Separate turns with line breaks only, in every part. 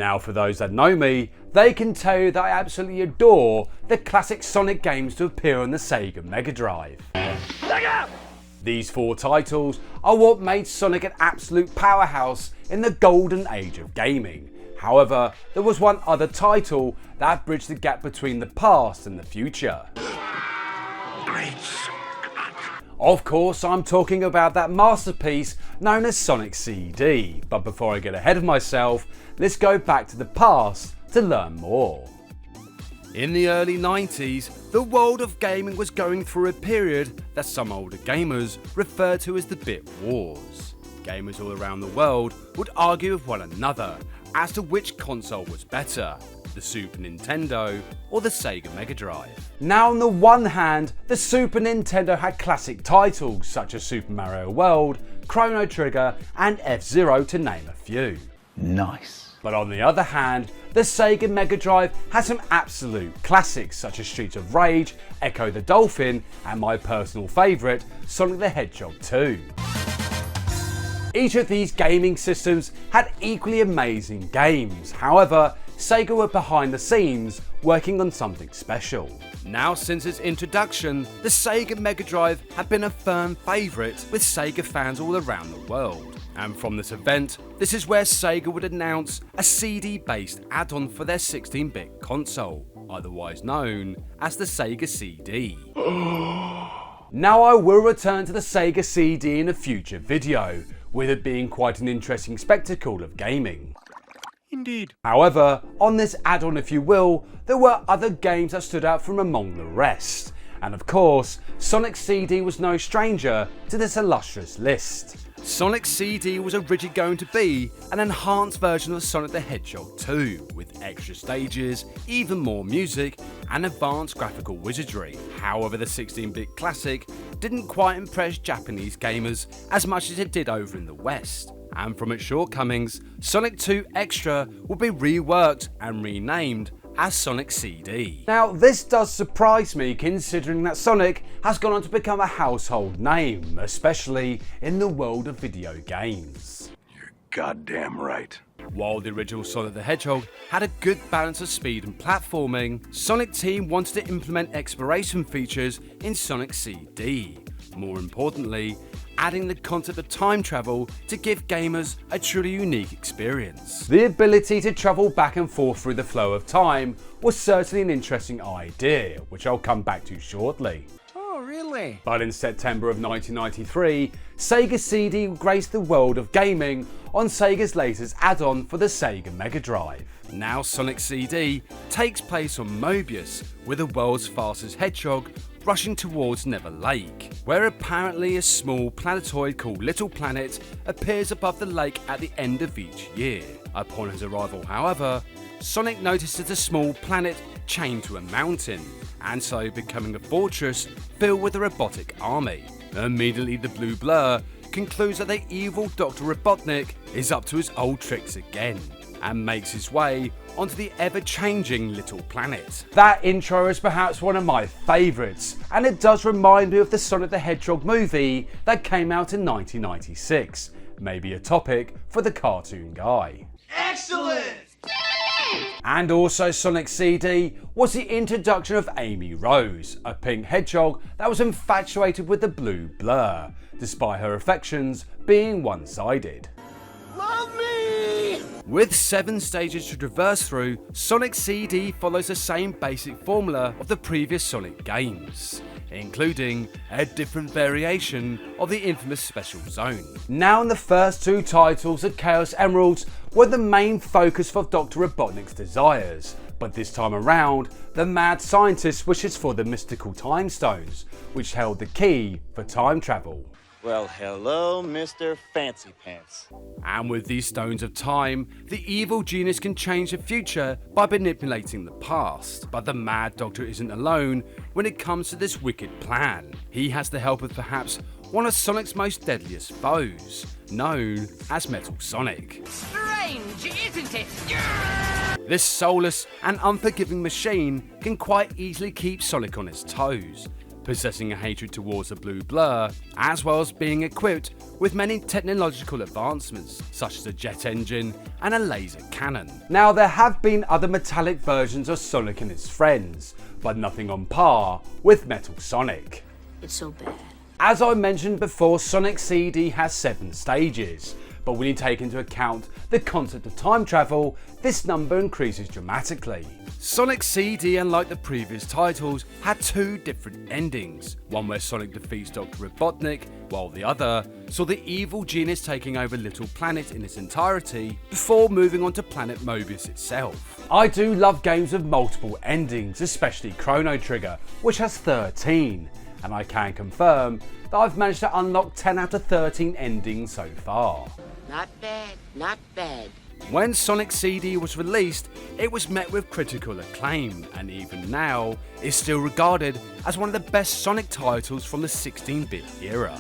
Now for those that know me, they can tell you that I absolutely adore the classic Sonic games to appear on the Sega Mega Drive. These 4 titles are what made Sonic an absolute powerhouse in the golden age of gaming. However, there was one other title that bridged the gap between the past and the future. Of course, I'm talking about that masterpiece known as Sonic CD, but before I get ahead of myself, let's go back to the past to learn more. In the early 90s, the world of gaming was going through a period that some older gamers refer to as the Bit Wars. Gamers all around the world would argue with one another as to which console was better, the Super Nintendo or the Sega Mega Drive. Now on the one hand, the Super Nintendo had classic titles such as Super Mario World, Chrono Trigger and F-Zero to name a few.
Nice.
But on the other hand, the Sega Mega Drive has some absolute classics such as Streets of Rage, Echo the Dolphin and my personal favourite, Sonic the Hedgehog 2. Each of these gaming systems had equally amazing games, however, Sega were behind the scenes working on something special. Now since its introduction, the Sega Mega Drive had been a firm favourite with Sega fans all around the world. And from this event, this is where Sega would announce a CD-based add-on for their 16-bit console, otherwise known as the Sega CD. Now I will return to the Sega CD in a future video, with it being quite an interesting spectacle of gaming.
Indeed.
However, on this add-on if you will, there were other games that stood out from among the rest. And of course, Sonic CD was no stranger to this illustrious list. Sonic CD was originally going to be an enhanced version of Sonic the Hedgehog 2, with extra stages, even more music, and advanced graphical wizardry. However, the 16-bit classic didn't quite impress Japanese gamers as much as it did over in the West. And from its shortcomings, Sonic 2 Extra would be reworked and renamed as Sonic CD. Now this does surprise me considering that Sonic has gone on to become a household name, especially in the world of video games.
You're goddamn right.
While the original Sonic the Hedgehog had a good balance of speed and platforming, Sonic Team wanted to implement exploration features in Sonic CD. More importantly, adding the concept of time travel to give gamers a truly unique experience. The ability to travel back and forth through the flow of time was certainly an interesting idea, which I'll come back to shortly.
Oh, really?
But in September of 1993, Sega CD graced the world of gaming on Sega's latest add-on for the Sega Mega Drive. Now Sonic CD takes place on Mobius, with the world's fastest hedgehog rushing towards Never Lake, where apparently a small planetoid called Little Planet appears above the lake at the end of each year. Upon his arrival, however, Sonic notices the small planet chained to a mountain, and so becoming a fortress filled with a robotic army. Immediately the blue blur concludes that the evil Dr. Robotnik is up to his old tricks again, and makes his way onto the ever-changing Little Planet. That intro is perhaps one of my favourites, and it does remind me of the Sonic the Hedgehog movie that came out in 1996. Maybe a topic for the cartoon guy.
Excellent!
And also Sonic CD was the introduction of Amy Rose, a pink hedgehog that was infatuated with the blue blur, despite her affections being one-sided.
Love me!
With 7 stages to traverse through, Sonic CD follows the same basic formula of the previous Sonic games, including a different variation of the infamous Special Zone. Now in the first 2 titles, the Chaos Emeralds were the main focus for Dr. Robotnik's desires, but this time around, the mad scientist wishes for the mystical Time Stones, which held the key for time travel.
Well, hello, Mr. Fancy Pants.
And with these stones of time, the evil genius can change the future by manipulating the past. But the Mad Doctor isn't alone when it comes to this wicked plan. He has the help of perhaps one of Sonic's most deadliest foes, known as Metal Sonic.
Strange, isn't it?
This soulless and unforgiving machine can quite easily keep Sonic on his toes. possessing a hatred towards the blue blur, as well as being equipped with many technological advancements such as a jet engine and a laser cannon. Now, there have been other metallic versions of Sonic and his friends, but nothing on par with Metal Sonic.
It's so bad.
As I mentioned before, Sonic CD has 7 stages, but when you take into account the concept of time travel, this number increases dramatically. Sonic CD, unlike the previous titles, had 2 different endings, one where Sonic defeats Dr. Robotnik, while the other saw the evil genius taking over Little Planet in its entirety before moving on to Planet Mobius itself. I do love games with multiple endings, especially Chrono Trigger, which has 13, and I can confirm that I've managed to unlock 10 out of 13 endings so far.
Not bad, not bad.
When Sonic CD was released, it was met with critical acclaim, and even now is still regarded as one of the best Sonic titles from the 16-bit era.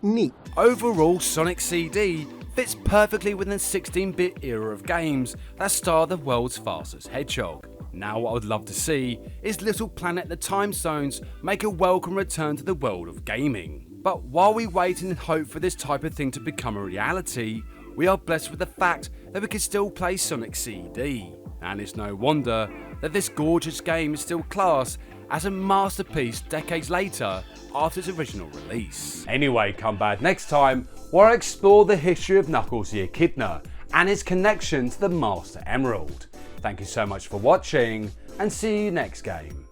Neat.
Overall, Sonic CD fits perfectly within the 16-bit era of games that star the world's fastest hedgehog. Now what I would love to see is Little Planet the Time Zones make a welcome return to the world of gaming. But while we wait and hope for this type of thing to become a reality, we are blessed with the fact that we can still play Sonic CD. And it's no wonder that this gorgeous game is still classed as a masterpiece decades later after its original release. Anyway, come back next time where I explore the history of Knuckles the Echidna and his connection to the Master Emerald. Thank you so much for watching, and see you next game.